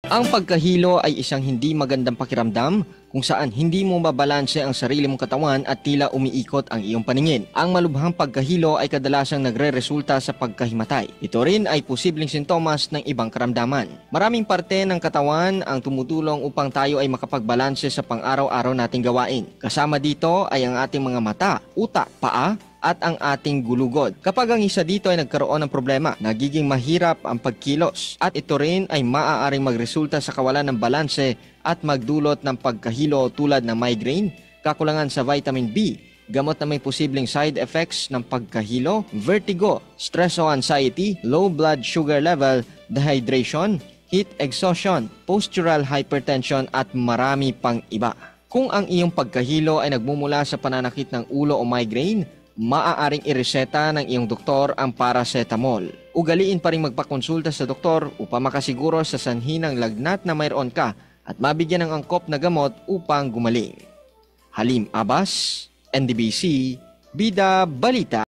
Ang pagkahilo ay isang hindi magandang pakiramdam kung saan hindi mo mabalanse ang sarili mong katawan at tila umiikot ang iyong paningin. Ang malubhang pagkahilo ay kadalasang nagre-resulta sa pagkahimatay. Ito rin ay posibleng sintomas ng ibang karamdaman. Maraming parte ng katawan ang tumutulong upang tayo ay makapagbalanse sa pang-araw-araw nating gawain. Kasama dito ay ang ating mga mata, utak, paa, at ang ating gulugod. Kapag ang isa dito ay nagkaroon ng problema, nagiging mahirap ang pagkilos at ito rin ay maaaring magresulta sa kawalan ng balanse at magdulot ng pagkahilo tulad ng migraine, kakulangan sa vitamin B, gamot na may posibleng side effects ng pagkahilo, vertigo, stress o anxiety, low blood sugar level, dehydration, heat exhaustion, postural hypertension at marami pang iba. Kung ang iyong pagkahilo ay nagmumula sa pananakit ng ulo o migraine, maaaring ireseta ng iyong doktor ang paracetamol. Ugaliin pa rin magpakonsulta sa doktor upang makasiguro sa sanhi ng lagnat na mayroon ka at mabigyan ng angkop na gamot upang gumaling. Halim Abbas, NDBC, Bida Balita.